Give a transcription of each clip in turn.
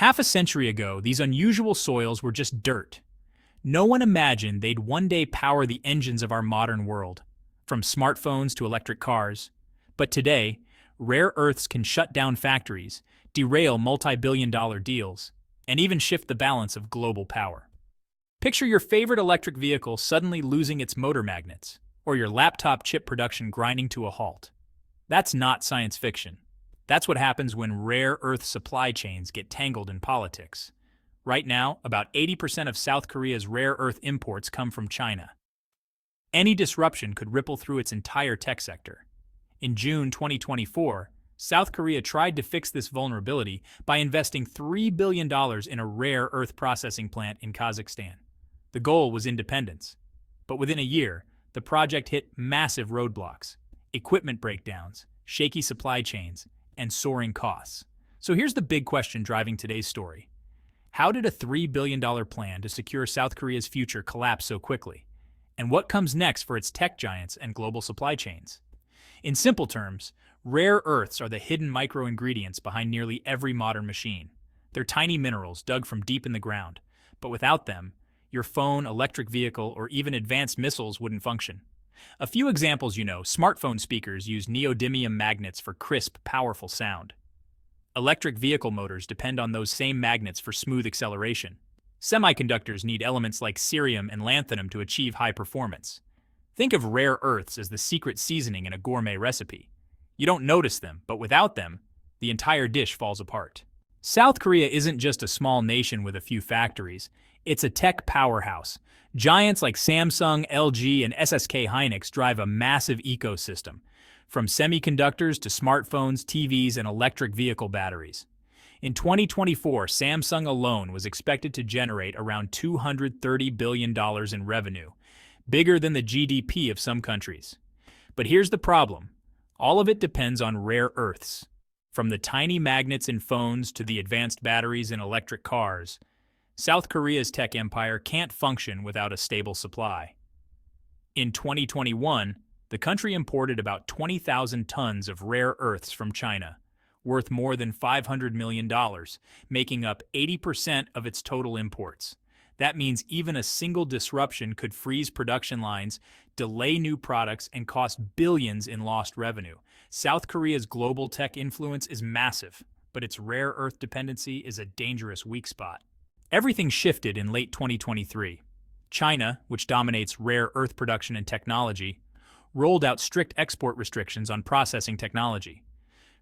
Half a century ago, these unusual soils were just dirt. No one imagined they'd one day power the engines of our modern world, from smartphones to electric cars. But today, rare earths can shut down factories, derail multi-billion-dollar deals, and even shift the balance of global power. Picture your favorite electric vehicle suddenly losing its motor magnets, or your laptop chip production grinding to a halt. That's not science fiction. That's what happens when rare earth supply chains get tangled in politics. Right now, about 80% of South Korea's rare earth imports come from China. Any disruption could ripple through its entire tech sector. In June 2024, South Korea tried to fix this vulnerability by investing $3 billion in a rare earth processing plant in Kazakhstan. The goal was independence. But within a year, the project hit massive roadblocks, equipment breakdowns, shaky supply chains, and soaring costs. So here's the big question driving today's story. How did a $3 billion plan to secure South Korea's future collapse so quickly? And what comes next for its tech giants and global supply chains? In simple terms, rare earths are the hidden micro-ingredients behind nearly every modern machine. They're tiny minerals dug from deep in the ground, but without them, your phone, electric vehicle, or even advanced missiles wouldn't function. A few examples smartphone speakers use neodymium magnets for crisp, powerful sound. Electric vehicle motors depend on those same magnets for smooth acceleration. Semiconductors need elements like cerium and lanthanum to achieve high performance. Think of rare earths as the secret seasoning in a gourmet recipe. You don't notice them, but without them, the entire dish falls apart. South Korea isn't just a small nation with a few factories. It's a tech powerhouse. Giants like Samsung, LG, and SSK Hynix drive a massive ecosystem, from semiconductors to smartphones, TVs, and electric vehicle batteries. In 2024, Samsung alone was expected to generate around $230 billion in revenue, bigger than the GDP of some countries. But here's the problem. All of it depends on rare earths. From the tiny magnets in phones to the advanced batteries in electric cars, South Korea's tech empire can't function without a stable supply. In 2021, the country imported about 20,000 tons of rare earths from China, worth more than $500 million, making up 80% of its total imports. That means even a single disruption could freeze production lines, delay new products, and cost billions in lost revenue. South Korea's global tech influence is massive, but its rare earth dependency is a dangerous weak spot. Everything shifted in late 2023. China, which dominates rare earth production and technology, rolled out strict export restrictions on processing technology.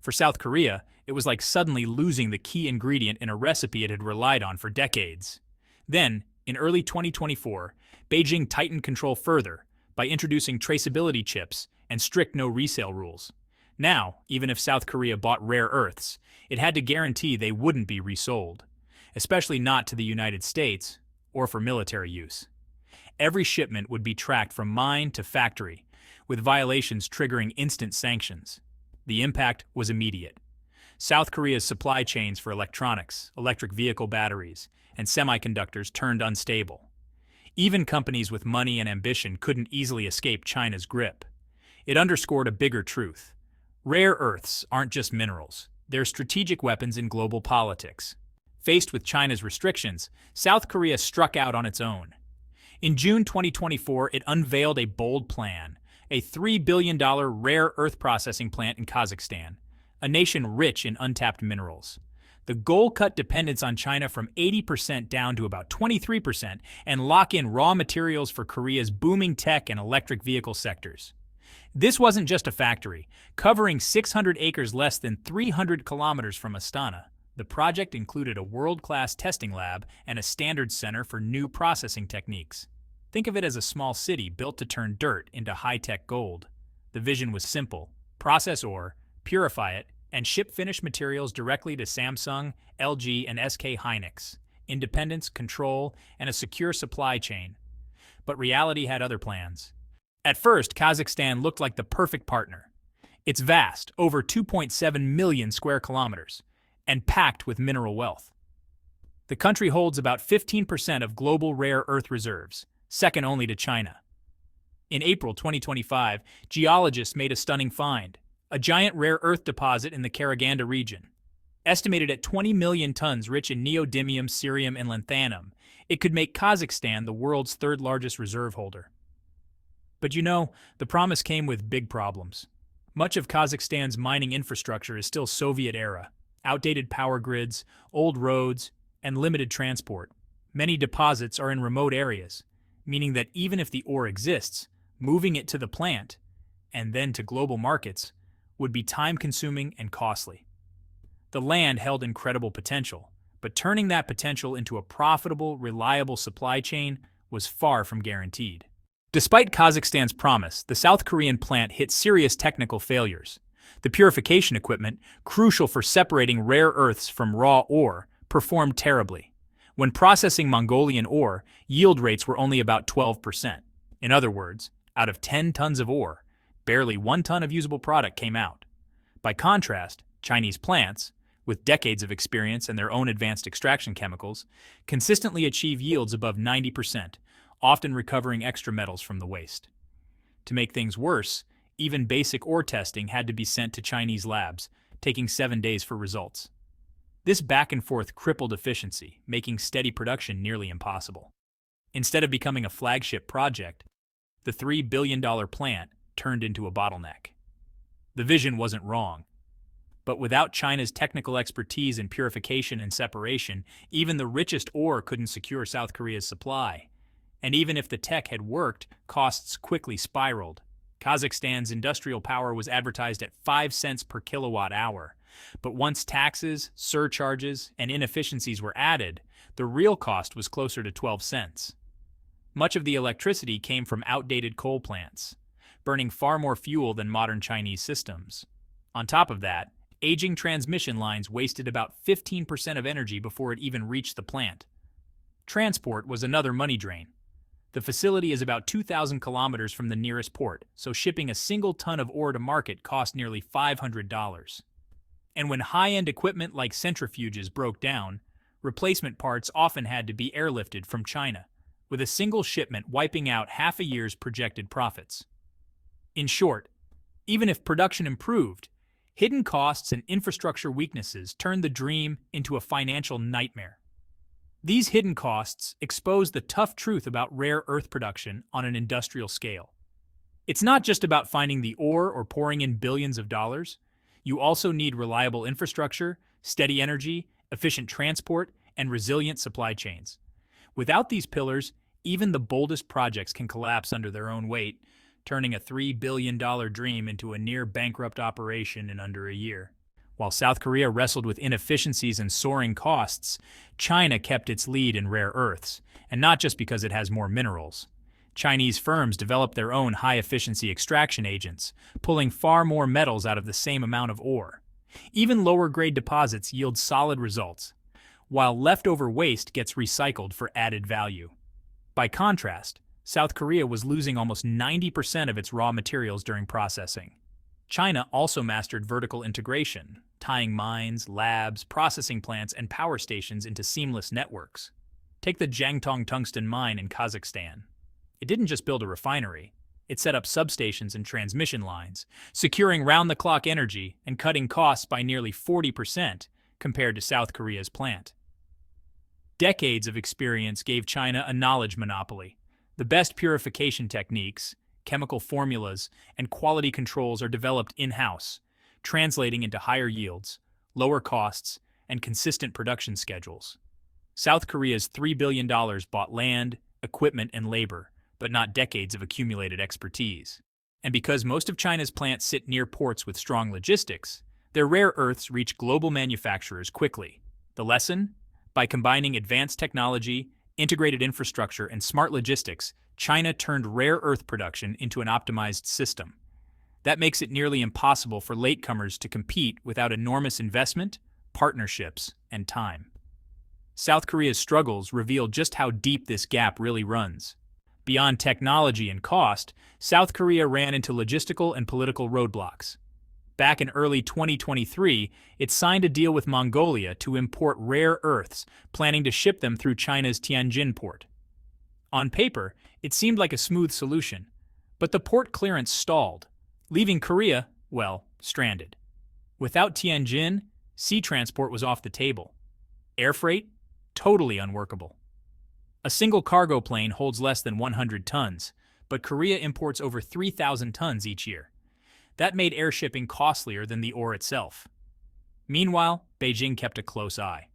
For South Korea, it was like suddenly losing the key ingredient in a recipe it had relied on for decades. Then, in early 2024, Beijing tightened control further by introducing traceability chips and strict no-resale rules. Now, even if South Korea bought rare earths, it had to guarantee they wouldn't be resold, especially not to the United States or for military use. Every shipment would be tracked from mine to factory, with violations triggering instant sanctions. The impact was immediate. South Korea's supply chains for electronics, electric vehicle batteries, and semiconductors turned unstable. Even companies with money and ambition couldn't easily escape China's grip. It underscored a bigger truth. Rare earths aren't just minerals. They're strategic weapons in global politics. Faced with China's restrictions, South Korea struck out on its own. In June 2024, it unveiled a bold plan, a $3 billion rare earth processing plant in Kazakhstan, a nation rich in untapped minerals. The goal cut dependence on China from 80% down to about 23% and lock in raw materials for Korea's booming tech and electric vehicle sectors. This wasn't just a factory. Covering 600 acres less than 300 kilometers from Astana, the project included a world-class testing lab and a standards center for new processing techniques. Think of it as a small city built to turn dirt into high-tech gold. The vision was simple: process ore, purify it, and ship finished materials directly to Samsung, LG, and SK Hynix. Independence, control, and a secure supply chain. But reality had other plans. At first, Kazakhstan looked like the perfect partner. It's vast, over 2.7 million square kilometers, and packed with mineral wealth. The country holds about 15% of global rare earth reserves, second only to China. In April 2025, geologists made a stunning find: a giant rare earth deposit in the Karaganda region. Estimated at 20 million tons rich in neodymium, cerium, and lanthanum, it could make Kazakhstan the world's third largest reserve holder. But the promise came with big problems. Much of Kazakhstan's mining infrastructure is still Soviet era: outdated power grids, old roads, and limited transport. Many deposits are in remote areas, meaning that even if the ore exists, moving it to the plant, and then to global markets, would be time-consuming and costly. The land held incredible potential, but turning that potential into a profitable, reliable supply chain was far from guaranteed. Despite Kazakhstan's promise, the South Korean plant hit serious technical failures. The purification equipment, crucial for separating rare earths from raw ore, performed terribly. When processing Mongolian ore, yield rates were only about 12%. In other words, out of 10 tons of ore, barely 1 ton of usable product came out. By contrast, Chinese plants, with decades of experience and their own advanced extraction chemicals, consistently achieve yields above 90%, often recovering extra metals from the waste. To make things worse, even basic ore testing had to be sent to Chinese labs, taking 7 days for results. This back-and-forth crippled efficiency, making steady production nearly impossible. Instead of becoming a flagship project, the $3 billion plant turned into a bottleneck. The vision wasn't wrong, but without China's technical expertise in purification and separation, even the richest ore couldn't secure South Korea's supply. And even if the tech had worked, costs quickly spiraled. Kazakhstan's industrial power was advertised at 5 cents per kilowatt hour. But once taxes, surcharges, and inefficiencies were added, the real cost was closer to 12 cents. Much of the electricity came from outdated coal plants, burning far more fuel than modern Chinese systems. On top of that, aging transmission lines wasted about 15% of energy before it even reached the plant. Transport was another money drain. The facility is about 2,000 kilometers from the nearest port, so shipping a single ton of ore to market cost nearly $500. And when high-end equipment like centrifuges broke down, replacement parts often had to be airlifted from China, with a single shipment wiping out half a year's projected profits. In short, even if production improved, hidden costs and infrastructure weaknesses turned the dream into a financial nightmare. These hidden costs expose the tough truth about rare earth production on an industrial scale. It's not just about finding the ore or pouring in billions of dollars. You also need reliable infrastructure, steady energy, efficient transport, and resilient supply chains. Without these pillars, even the boldest projects can collapse under their own weight, turning a $3 billion dream into a near-bankrupt operation in under a year. While South Korea wrestled with inefficiencies and soaring costs, China kept its lead in rare earths, and not just because it has more minerals. Chinese firms developed their own high-efficiency extraction agents, pulling far more metals out of the same amount of ore. Even lower-grade deposits yield solid results, while leftover waste gets recycled for added value. By contrast, South Korea was losing almost 90% of its raw materials during processing. China also mastered vertical integration, tying mines, labs, processing plants, and power stations into seamless networks. Take the Jiangtong tungsten mine in Kazakhstan. It didn't just build a refinery. It set up substations and transmission lines, securing round-the-clock energy and cutting costs by nearly 40% compared to South Korea's plant. Decades of experience gave China a knowledge monopoly. The best purification techniques, chemical formulas, and quality controls are developed in-house, translating into higher yields, lower costs, and consistent production schedules. South Korea's $3 billion bought land, equipment, and labor, but not decades of accumulated expertise. And because most of China's plants sit near ports with strong logistics, their rare earths reach global manufacturers quickly. The lesson? By combining advanced technology, integrated infrastructure, and smart logistics, China turned rare earth production into an optimized system. That makes it nearly impossible for latecomers to compete without enormous investment, partnerships, and time. South Korea's struggles reveal just how deep this gap really runs. Beyond technology and cost, South Korea ran into logistical and political roadblocks. Back in early 2023, it signed a deal with Mongolia to import rare earths, planning to ship them through China's Tianjin port. On paper, it seemed like a smooth solution, but the port clearance stalled, leaving Korea, stranded. Without Tianjin, Sea transport was off the table. Air freight? Totally unworkable. A single cargo plane holds less than 100 tons, but Korea imports over 3,000 tons each year. That made air shipping costlier than the ore itself. Meanwhile, Beijing kept a close eye.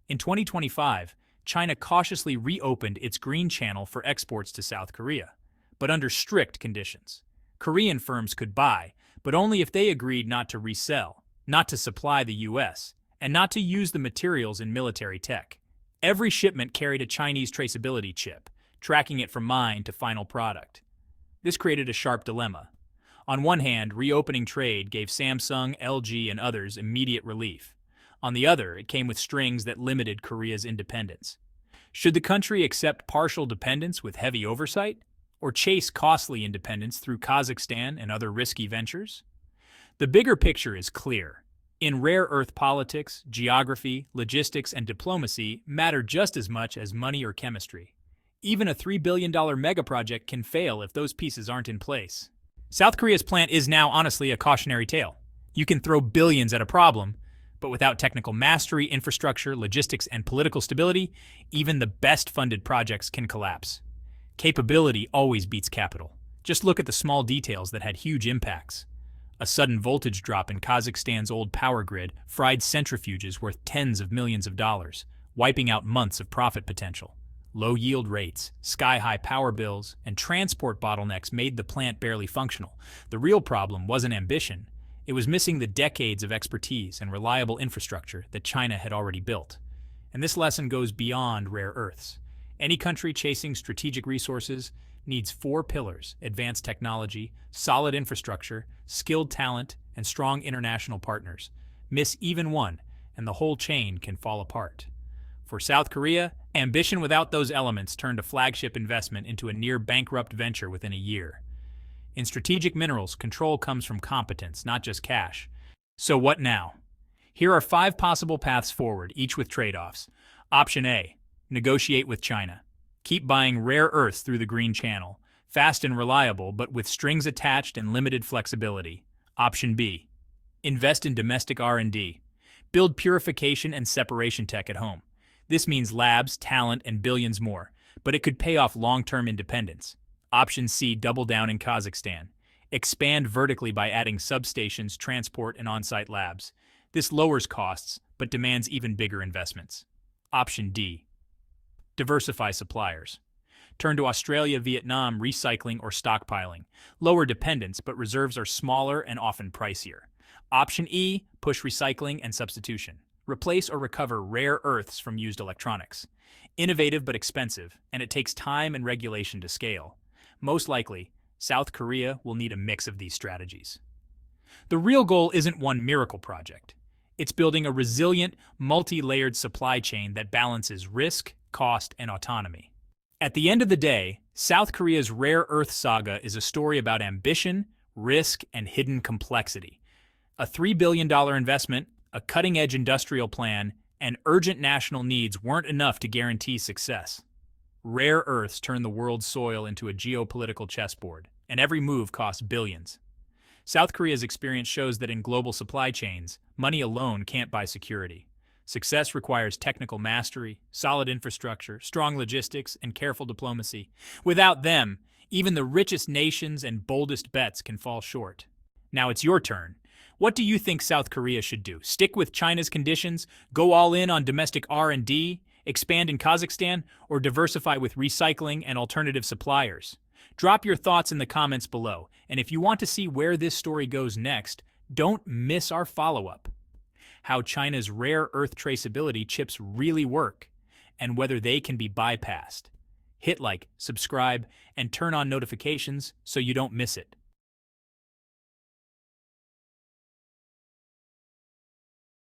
In 2025, China cautiously reopened its Green Channel for exports to South Korea, but under strict conditions. Korean firms could buy, but only if they agreed not to resell, not to supply the US, and not to use the materials in military tech. Every shipment carried a Chinese traceability chip, tracking it from mine to final product. This created a sharp dilemma. On one hand, reopening trade gave Samsung, LG, and others immediate relief. On the other, it came with strings that limited Korea's independence. Should the country accept partial dependence with heavy oversight, or chase costly independence through Kazakhstan and other risky ventures? The bigger picture is clear. In rare earth politics, geography, logistics, and diplomacy matter just as much as money or chemistry. Even a $3 billion megaproject can fail if those pieces aren't in place. South Korea's plant is now honestly a cautionary tale. You can throw billions at a problem, but without technical mastery, infrastructure, logistics, and political stability, even the best-funded projects can collapse. Capability always beats capital. Just look at the small details that had huge impacts. A sudden voltage drop in Kazakhstan's old power grid fried centrifuges worth tens of millions of dollars, wiping out months of profit potential. Low yield rates, sky-high power bills, and transport bottlenecks made the plant barely functional. The real problem wasn't ambition. It was missing the decades of expertise and reliable infrastructure that China had already built. And this lesson goes beyond rare earths. Any country chasing strategic resources needs 4 pillars: advanced technology, solid infrastructure, skilled talent, and strong international partners. Miss even one, and the whole chain can fall apart. For South Korea, ambition without those elements turned a flagship investment into a near-bankrupt venture within a year. In strategic minerals, control comes from competence, not just cash. So what now? Here are 5 possible paths forward, each with trade-offs. Option A: negotiate with China. Keep buying rare earths through the Green Channel, fast and reliable, but with strings attached and limited flexibility. Option B: invest in domestic R&D. Build purification and separation tech at home. This means labs, talent, and billions more, but it could pay off long-term independence. Option C: double down in Kazakhstan. Expand vertically by adding substations, transport, and on-site labs. This lowers costs, but demands even bigger investments. Option D: diversify suppliers. Turn to Australia, Vietnam, recycling or stockpiling. Lower dependence, but reserves are smaller and often pricier. Option E: push recycling and substitution. Replace or recover rare earths from used electronics. Innovative but expensive, and it takes time and regulation to scale. Most likely, South Korea will need a mix of these strategies. The real goal isn't one miracle project. It's building a resilient, multi-layered supply chain that balances risk, cost, and autonomy. At the end of the day, South Korea's rare earth saga is a story about ambition, risk, and hidden complexity. A $3 billion investment, a cutting-edge industrial plan, and urgent national needs weren't enough to guarantee success. Rare earths turn the world's soil into a geopolitical chessboard, and every move costs billions. South Korea's experience shows that in global supply chains, money alone can't buy security. Success requires technical mastery, solid infrastructure, strong logistics, and careful diplomacy. Without them, even the richest nations and boldest bets can fall short. Now it's your turn. What do you think South Korea should do? Stick with China's conditions, go all in on domestic R&D, expand in Kazakhstan, or diversify with recycling and alternative suppliers? Drop your thoughts in the comments below, and if you want to see where this story goes next, don't miss our follow-up. How China's rare earth traceability chips really work, and whether they can be bypassed. Hit like, subscribe, and turn on notifications so you don't miss it.